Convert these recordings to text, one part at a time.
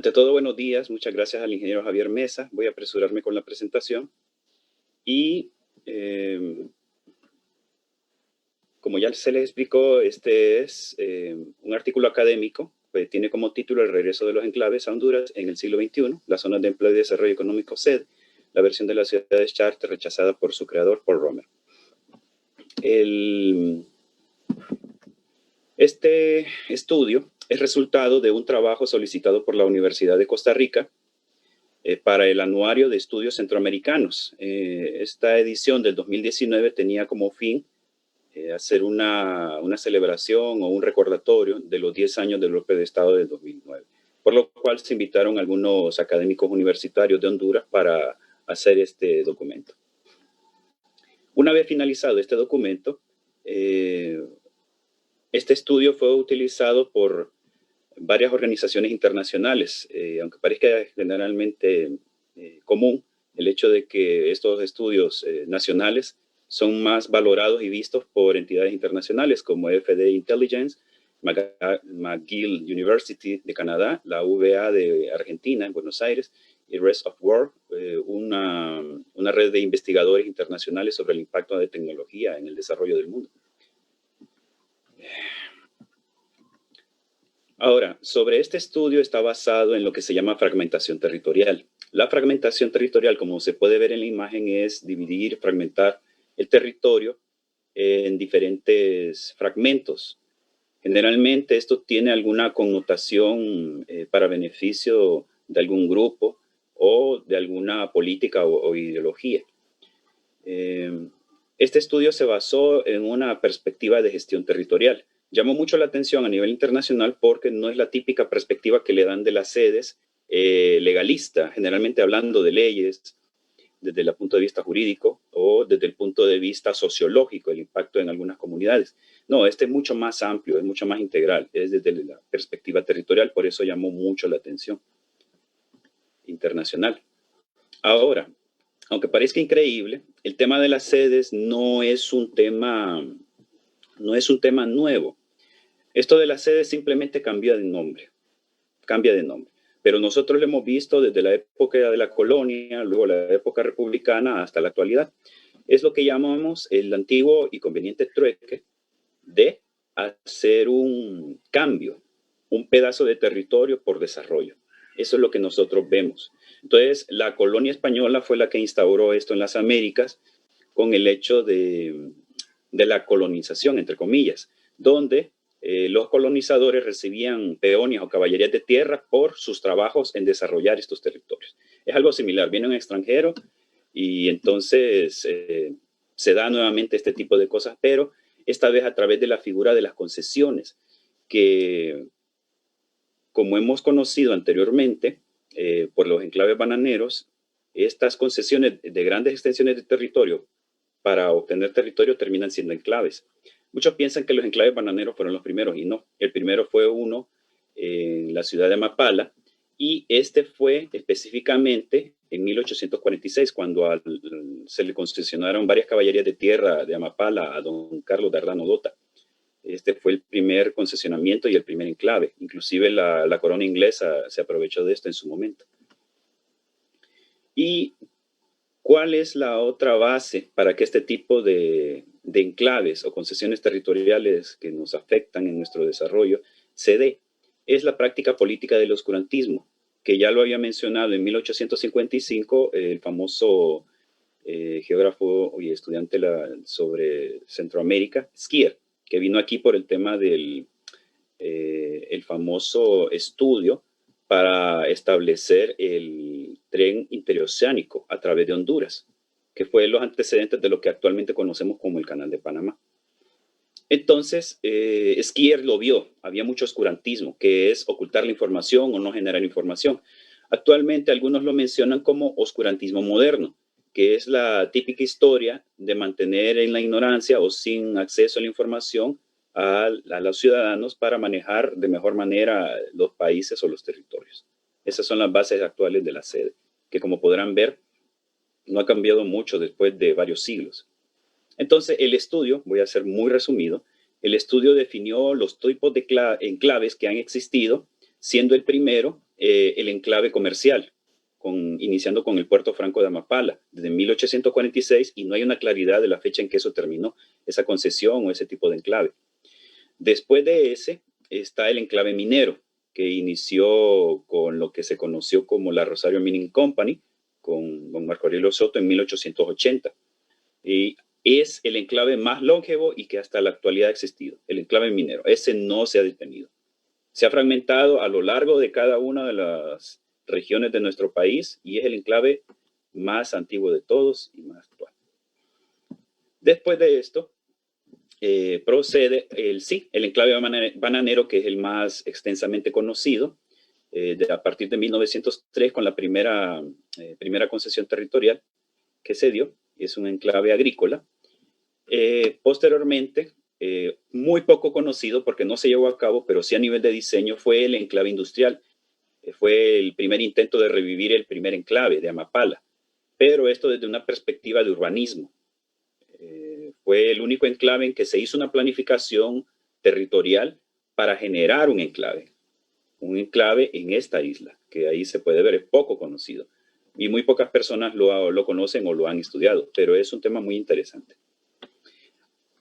Ante todo, buenos días. Muchas gracias al ingeniero Javier Mesa. Voy a apresurarme con la presentación. Y como ya se les explicó, este es un artículo académico que tiene como título El regreso de los enclaves a Honduras en el siglo XXI, las zonas de empleo y desarrollo económico SED, la versión de las ciudades charter rechazada por su creador, Paul Romer. Este estudio es resultado de un trabajo solicitado por la Universidad de Costa Rica para el Anuario de Estudios Centroamericanos. Esta edición del 2019 tenía como fin hacer una celebración o un recordatorio de los 10 años del golpe de Estado del 2009, por lo cual se invitaron algunos académicos universitarios de Honduras para hacer este documento. Una vez finalizado este documento, este estudio fue utilizado por varias organizaciones internacionales, aunque parezca generalmente común el hecho de que estos estudios nacionales son más valorados y vistos por entidades internacionales como FDA Intelligence, McGill University de Canadá, la UVA de Argentina, en Buenos Aires, y Rest of World, una red de investigadores internacionales sobre el impacto de tecnología en el desarrollo del mundo. Ahora, sobre este estudio está basado en lo que se llama fragmentación territorial. La fragmentación territorial, como se puede ver en la imagen, es dividir, fragmentar el territorio en diferentes fragmentos. Generalmente esto tiene alguna connotación para beneficio de algún grupo o de alguna política o ideología. Este estudio se basó en una perspectiva de gestión territorial. Llamó mucho la atención a nivel internacional porque no es la típica perspectiva que le dan de las sedes legalista, generalmente hablando de leyes desde el punto de vista jurídico o desde el punto de vista sociológico, el impacto en algunas comunidades. No, este es mucho más amplio, es mucho más integral, es desde la perspectiva territorial, por eso llamó mucho la atención internacional. Ahora, aunque parezca increíble, el tema de las sedes no es un tema nuevo. Esto de las sedes simplemente cambia de nombre. Pero nosotros lo hemos visto desde la época de la colonia, luego la época republicana hasta la actualidad. Es lo que llamamos el antiguo y conveniente trueque de hacer un cambio, un pedazo de territorio por desarrollo. Eso es lo que nosotros vemos. Entonces, la colonia española fue la que instauró esto en las Américas con el hecho de la colonización, entre comillas, donde los colonizadores recibían peonías o caballerías de tierra por sus trabajos en desarrollar estos territorios. Es algo similar, viene un extranjero y entonces se da nuevamente este tipo de cosas, pero esta vez a través de la figura de las concesiones, que como hemos conocido anteriormente por los enclaves bananeros, estas concesiones de grandes extensiones de territorio para obtener territorio terminan siendo enclaves. Muchos piensan que los enclaves bananeros fueron los primeros y no. El primero fue uno en la ciudad de Amapala y este fue específicamente en 1846 cuando se le concesionaron varias caballerías de tierra de Amapala a don Carlos de Ardano Dota. Este fue el primer concesionamiento y el primer enclave. Inclusive la corona inglesa se aprovechó de esto en su momento. ¿Y cuál es la otra base para que este tipo de enclaves o concesiones territoriales que nos afectan en nuestro desarrollo se dé? Es la práctica política del oscurantismo, que ya lo había mencionado en 1855 el famoso geógrafo y estudiante sobre Centroamérica, Skier, que vino aquí por el tema del el famoso estudio para establecer el tren interoceánico a través de Honduras, que fue los antecedentes de lo que actualmente conocemos como el Canal de Panamá. Entonces, Skier lo vio, había mucho oscurantismo, que es ocultar la información o no generar información. Actualmente algunos lo mencionan como oscurantismo moderno, que es la típica historia de mantener en la ignorancia o sin acceso a la información a los ciudadanos para manejar de mejor manera los países o los territorios. Esas son las bases actuales de la sede, que como podrán ver, no ha cambiado mucho después de varios siglos. Entonces, el estudio, voy a ser muy resumido, el estudio definió los tipos de enclaves que han existido, siendo el primero el enclave comercial, iniciando con el puerto franco de Amapala, desde 1846, y no hay una claridad de la fecha en que eso terminó, esa concesión o ese tipo de enclave. Después de ese está el enclave minero, que inició con lo que se conoció como la Rosario Mining Company, con don Marco Aurelio Soto en 1880. Y es el enclave más longevo y que hasta la actualidad ha existido, el enclave minero. Ese no se ha detenido. Se ha fragmentado a lo largo de cada una de las regiones de nuestro país y es el enclave más antiguo de todos y más actual. Después de esto, procede el enclave bananero, que es el más extensamente conocido, a partir de 1903 con la primera concesión territorial que se dio. Es un enclave agrícola. Posteriormente, muy poco conocido porque no se llevó a cabo, pero sí a nivel de diseño, fue el enclave industrial. Fue el primer intento de revivir el primer enclave de Amapala, pero esto desde una perspectiva de urbanismo. Fue el único enclave en que se hizo una planificación territorial para generar un enclave en esta isla, que ahí se puede ver, es poco conocido. Y muy pocas personas lo conocen o lo han estudiado, pero es un tema muy interesante.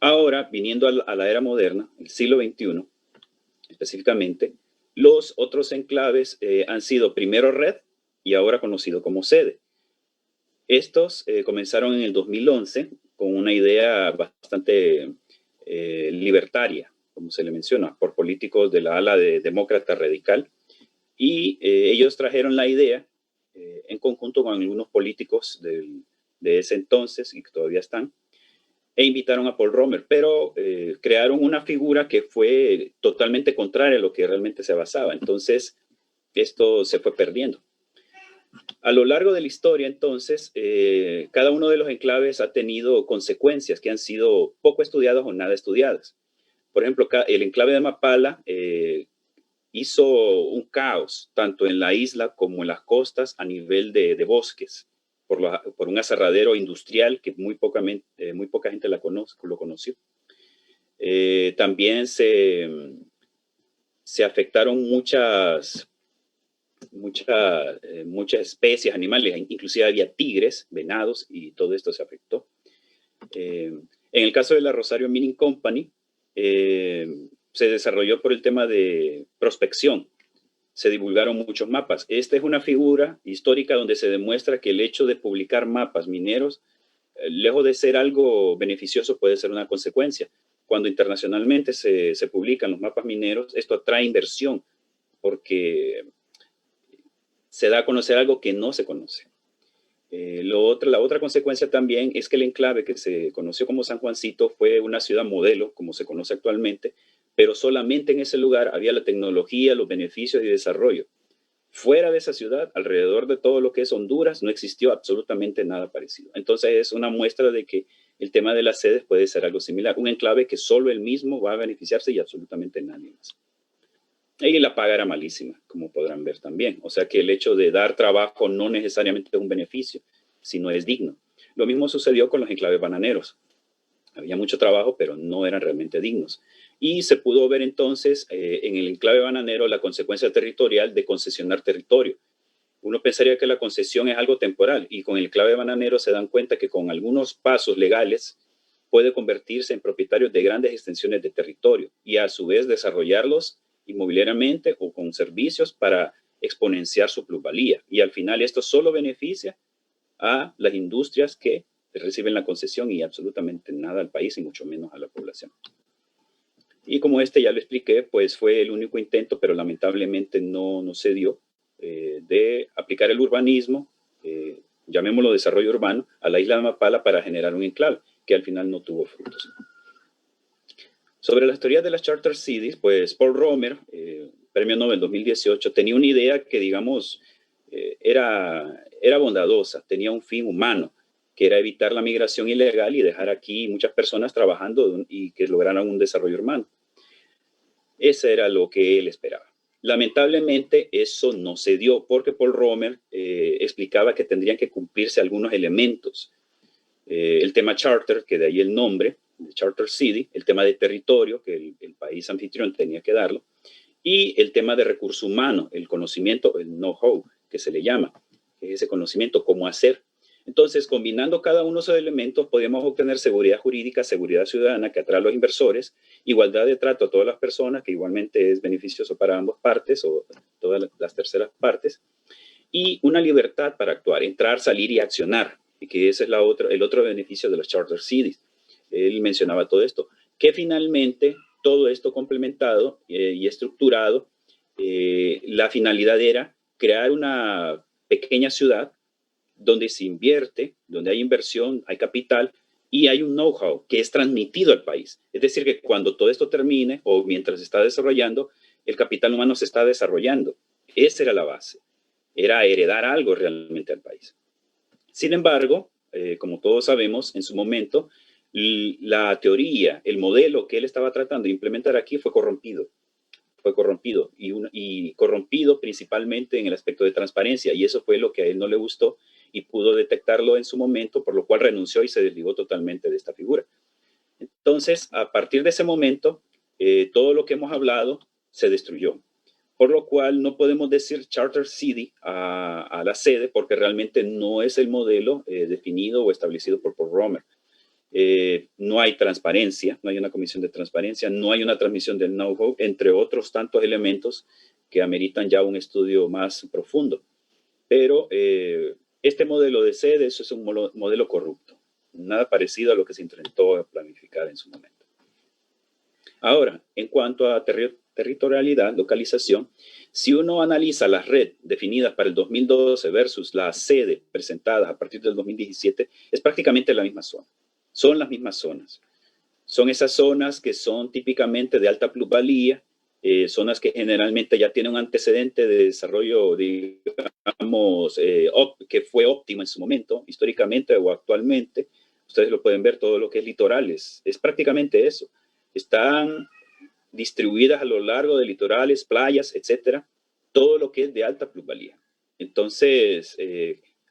Ahora, viniendo a la era moderna, el siglo XXI, específicamente, los otros enclaves han sido primero red y ahora conocido como sede. Estos comenzaron en el 2011 con una idea bastante libertaria, como se le menciona, por políticos de la ala demócrata radical. Y ellos trajeron la idea en conjunto con algunos políticos de ese entonces y que todavía están, e invitaron a Paul Romer, pero crearon una figura que fue totalmente contraria a lo que realmente se basaba. Entonces, esto se fue perdiendo. A lo largo de la historia, entonces, cada uno de los enclaves ha tenido consecuencias que han sido poco estudiadas o nada estudiadas. Por ejemplo, el enclave de Mapala hizo un caos, tanto en la isla como en las costas, a nivel de bosques, por un aserradero industrial que muy poca gente lo conoció. También se afectaron muchas especies animales, inclusive había tigres, venados, y todo esto se afectó. En el caso de la Rosario Mining Company, se desarrolló por el tema de prospección. Se divulgaron muchos mapas. Esta es una figura histórica donde se demuestra que el hecho de publicar mapas mineros, lejos de ser algo beneficioso, puede ser una consecuencia. Cuando internacionalmente se publican los mapas mineros, esto atrae inversión porque se da a conocer algo que no se conoce. La otra consecuencia también es que el enclave que se conoció como San Juancito fue una ciudad modelo, como se conoce actualmente, pero solamente en ese lugar había la tecnología, los beneficios y desarrollo. Fuera de esa ciudad, alrededor de todo lo que es Honduras, no existió absolutamente nada parecido. Entonces es una muestra de que el tema de las sedes puede ser algo similar. Un enclave que solo él mismo va a beneficiarse y absolutamente nadie más. Y la paga era malísima, como podrán ver también. O sea que el hecho de dar trabajo no necesariamente es un beneficio, sino es digno. Lo mismo sucedió con los enclaves bananeros. Había mucho trabajo, pero no eran realmente dignos. Y se pudo ver entonces en el enclave bananero la consecuencia territorial de concesionar territorio. Uno pensaría que la concesión es algo temporal y con el enclave bananero se dan cuenta que con algunos pasos legales puede convertirse en propietarios de grandes extensiones de territorio y a su vez desarrollarlos inmobiliariamente o con servicios para exponenciar su plusvalía. Y al final esto solo beneficia a las industrias que reciben la concesión y absolutamente nada al país y mucho menos a la población. Y como ya lo expliqué, pues fue el único intento, pero lamentablemente no se dio, de aplicar el urbanismo, llamémoslo desarrollo urbano, a la isla de Mapala para generar un enclave, que al final no tuvo frutos. Sobre las teorías de las Charter Cities, pues Paul Romer, Premio Nobel 2018, tenía una idea que, digamos, era bondadosa, tenía un fin humano, que era evitar la migración ilegal y dejar aquí muchas personas trabajando y que lograran un desarrollo urbano. Ese era lo que él esperaba. Lamentablemente eso no se dio porque Paul Romer explicaba que tendrían que cumplirse algunos elementos. El tema charter, que de ahí el nombre, de Charter City, el tema de territorio, que el país anfitrión tenía que darlo, Y el tema de recurso humano, el conocimiento, el know-how, que se le llama, ese conocimiento, cómo hacer. Entonces, combinando cada uno de esos elementos, podemos obtener seguridad jurídica, seguridad ciudadana que atrae a los inversores, igualdad de trato a todas las personas, que igualmente es beneficioso para ambas partes o todas las terceras partes, y una libertad para actuar, entrar, salir y accionar, y que ese es el otro beneficio de los charter cities. Él mencionaba todo esto, que finalmente todo esto complementado y estructurado, la finalidad era crear una pequeña ciudad donde se invierte, donde hay inversión, hay capital y hay un know-how que es transmitido al país. Es decir, que cuando todo esto termine o mientras se está desarrollando, el capital humano se está desarrollando. Esa era la base, era heredar algo realmente al país. Sin embargo, como todos sabemos, en su momento, la teoría, el modelo que él estaba tratando de implementar aquí fue corrompido y corrompido principalmente en el aspecto de transparencia, y eso fue lo que a él no le gustó y pudo detectarlo en su momento, por lo cual renunció y se desligó totalmente de esta figura. Entonces, a partir de ese momento, todo lo que hemos hablado se destruyó, por lo cual no podemos decir Charter City a la sede porque realmente no es el modelo definido o establecido por Paul Romer. No hay transparencia, no hay una comisión de transparencia, no hay una transmisión del know-how, entre otros tantos elementos que ameritan ya un estudio más profundo. Pero este modelo de sede, eso es un modelo corrupto, nada parecido a lo que se intentó planificar en su momento. Ahora, en cuanto a territorialidad, localización, si uno analiza las redes definidas para el 2012 versus la sede presentada a partir del 2017, es prácticamente la misma zona. Son las mismas zonas. Son esas zonas que son típicamente de alta plusvalía, zonas que generalmente ya tienen un antecedente de desarrollo, digamos, que fue óptimo en su momento, históricamente o actualmente. Ustedes lo pueden ver, todo lo que es litorales. Es prácticamente eso. Están distribuidas a lo largo de litorales, playas, etcétera, todo lo que es de alta plusvalía. Entonces,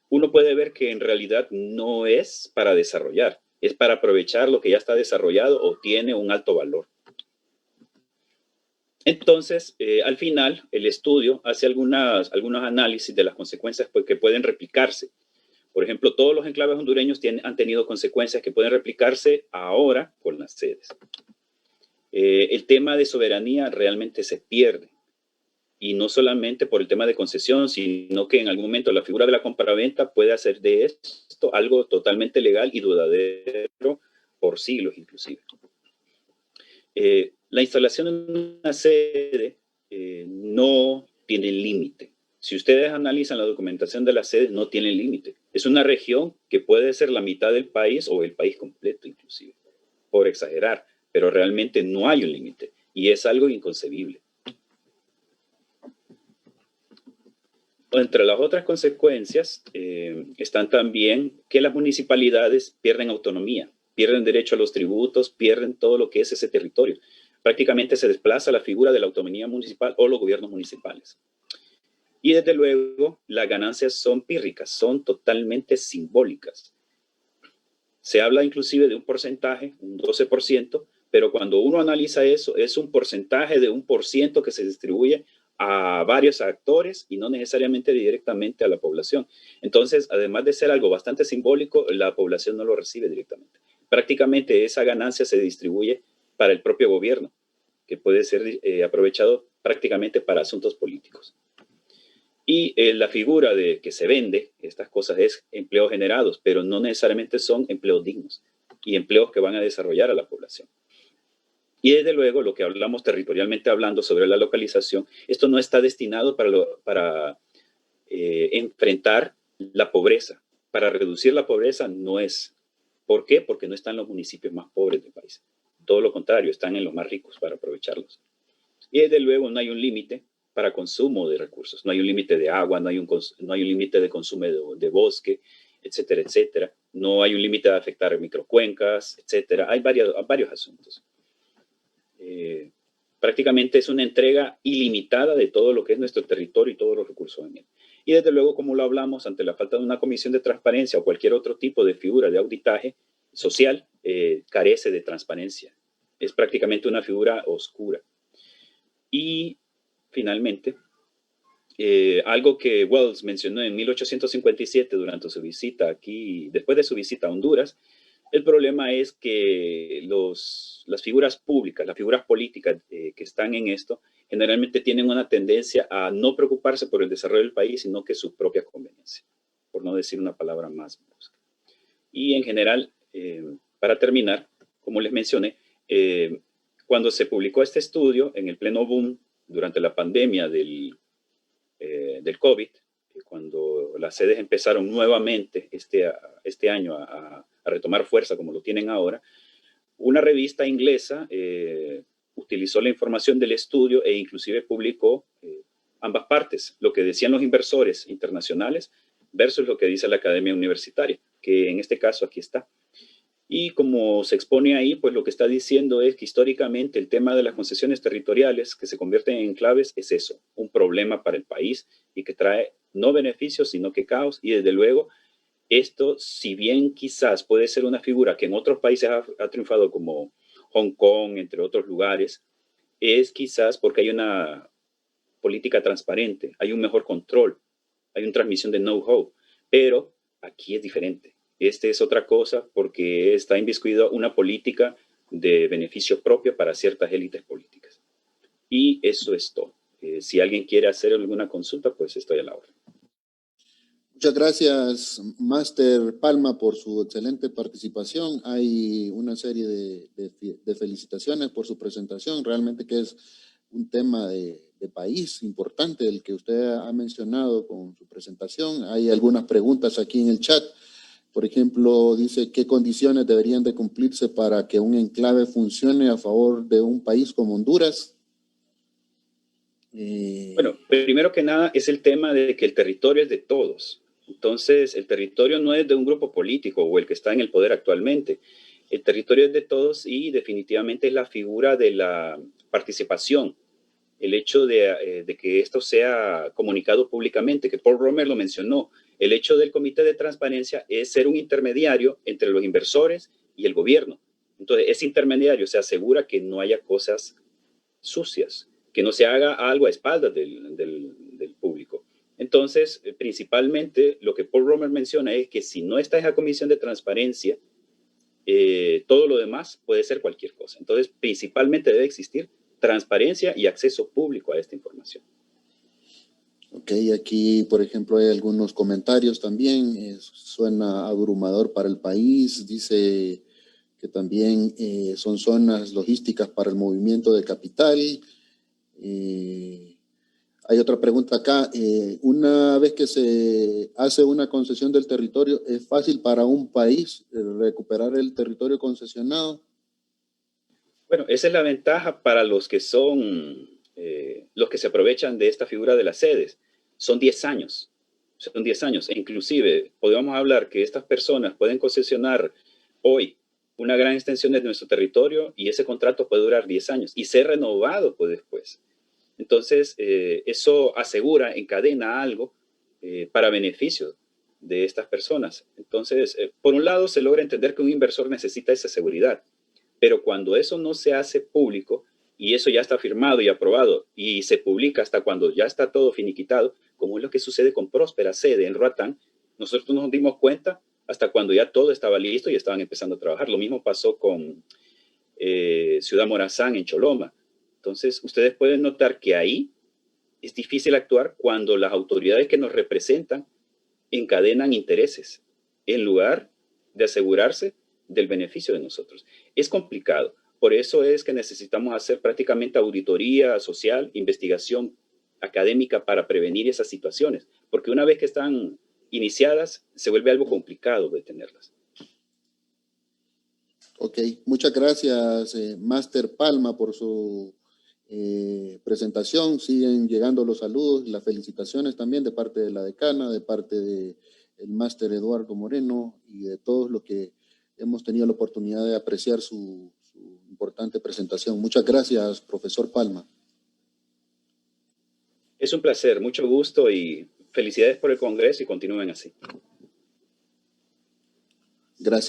uno puede ver que en realidad no es para desarrollar, es para aprovechar lo que ya está desarrollado o tiene un alto valor. Entonces, al final, el estudio hace algunos análisis de las consecuencias que pueden replicarse. Por ejemplo, todos los enclaves hondureños han tenido consecuencias que pueden replicarse ahora con las sedes. El tema de soberanía realmente se pierde. Y no solamente por el tema de concesión, sino que en algún momento la figura de la compraventa puede hacer de esto algo totalmente legal y duradero por siglos inclusive. La instalación en una sede no tiene límite. Si ustedes analizan la documentación de las sedes, no tiene límite. Es una región que puede ser la mitad del país o el país completo inclusive, por exagerar, pero realmente no hay un límite y es algo inconcebible. Entre las otras consecuencias están también que las municipalidades pierden autonomía, pierden derecho a los tributos, pierden todo lo que es ese territorio. Prácticamente se desplaza la figura de la autonomía municipal o los gobiernos municipales. Y desde luego las ganancias son pírricas, son totalmente simbólicas. Se habla inclusive de un porcentaje, un 12%, pero cuando uno analiza eso, es un porcentaje de 1% que se distribuye a varios actores y no necesariamente directamente a la población. Entonces, además de ser algo bastante simbólico, la población no lo recibe directamente. Prácticamente esa ganancia se distribuye para el propio gobierno, que puede ser aprovechado prácticamente para asuntos políticos. Y la figura de que se vende estas cosas es empleos generados, pero no necesariamente son empleos dignos y empleos que van a desarrollar a la población. Y desde luego, lo que hablamos territorialmente hablando sobre la localización, esto no está destinado para enfrentar la pobreza. Para reducir la pobreza no es. ¿Por qué? Porque no están los municipios más pobres del país. Todo lo contrario, están en los más ricos para aprovecharlos. Y desde luego no hay un límite para consumo de recursos. No hay un límite de agua, no hay un límite de consumo de bosque, etcétera, etcétera. No hay un límite de afectar microcuencas, etcétera. Hay varios asuntos. Prácticamente es una entrega ilimitada de todo lo que es nuestro territorio y todos los recursos en él. Y desde luego, como lo hablamos, ante la falta de una comisión de transparencia o cualquier otro tipo de figura de auditaje social, carece de transparencia. Es prácticamente una figura oscura. Y finalmente, algo que Wells mencionó en 1857 durante su visita aquí, después de su visita a Honduras, el problema es que las figuras públicas, las figuras políticas que están en esto, generalmente tienen una tendencia a no preocuparse por el desarrollo del país, sino que su propia conveniencia, por no decir una palabra más brusca. Y en general, para terminar, como les mencioné, cuando se publicó este estudio en el pleno boom durante la pandemia del COVID, cuando las sedes empezaron nuevamente este año a retomar fuerza como lo tienen ahora, una revista inglesa utilizó la información del estudio e inclusive publicó ambas partes, lo que decían los inversores internacionales versus lo que dice la academia universitaria, que en este caso aquí está. Y como se expone ahí, pues lo que está diciendo es que históricamente el tema de las concesiones territoriales que se convierten en enclaves es eso, un problema para el país y que trae no beneficios, sino que caos. Y desde luego, esto, si bien quizás puede ser una figura que en otros países ha triunfado como Hong Kong, entre otros lugares, es quizás porque hay una política transparente, hay un mejor control, hay una transmisión de know-how, pero aquí es diferente. Este es otra cosa porque está inmiscuida una política de beneficio propio para ciertas élites políticas. Y eso es todo. Si alguien quiere hacer alguna consulta, pues estoy a la orden. Muchas gracias, Máster Palma, por su excelente participación. Hay una serie de felicitaciones por su presentación. Realmente que es un tema de país importante el que usted ha mencionado con su presentación. Hay algunas preguntas aquí en el chat. Por ejemplo, dice, ¿qué condiciones deberían de cumplirse para que un enclave funcione a favor de un país como Honduras? Bueno, primero que nada es el tema de que el territorio es de todos. Entonces, el territorio no es de un grupo político o el que está en el poder actualmente. El territorio es de todos y definitivamente es la figura de la participación. El hecho de que esto sea comunicado públicamente, que Paul Romer lo mencionó, el hecho del comité de transparencia es ser un intermediario entre los inversores y el gobierno. Entonces, ese intermediario se asegura que no haya cosas sucias, que no se haga algo a espaldas del público. Entonces, principalmente lo que Paul Romer menciona es que si no está esa comisión de transparencia, todo lo demás puede ser cualquier cosa. Entonces, principalmente debe existir transparencia y acceso público a esta información. Ok, aquí, por ejemplo, hay algunos comentarios también. Suena abrumador para el país. Dice que también son zonas logísticas para el movimiento de capital. Hay otra pregunta acá. Una vez que se hace una concesión del territorio, ¿es fácil para un país recuperar el territorio concesionado? Bueno, esa es la ventaja para los que son, los que se aprovechan de esta figura de las sedes. Son 10 años. Son 10 años. E inclusive, podríamos hablar que estas personas pueden concesionar hoy una gran extensión de nuestro territorio y ese contrato puede durar 10 años y ser renovado pues, después. Entonces, eso asegura, encadena algo para beneficio de estas personas. Entonces, por un lado, se logra entender que un inversor necesita esa seguridad, pero cuando eso no se hace público y eso ya está firmado y aprobado y se publica hasta cuando ya está todo finiquitado, como es lo que sucede con Próspera Sede en Roatán, nosotros nos dimos cuenta hasta cuando ya todo estaba listo y estaban empezando a trabajar. Lo mismo pasó con Ciudad Morazán en Choloma. Entonces, ustedes pueden notar que ahí es difícil actuar cuando las autoridades que nos representan encadenan intereses en lugar de asegurarse del beneficio de nosotros. Es complicado. Por eso es que necesitamos hacer prácticamente auditoría social, investigación académica para prevenir esas situaciones, porque una vez que están iniciadas, se vuelve algo complicado detenerlas. Ok, muchas gracias, Máster Palma, por su presentación. Siguen llegando los saludos y las felicitaciones también de parte de la decana, de parte del Máster Eduardo Moreno y de todos los que hemos tenido la oportunidad de apreciar su importante presentación. Muchas gracias, profesor Palma. Es un placer, mucho gusto y felicidades por el Congreso y continúen así. Gracias.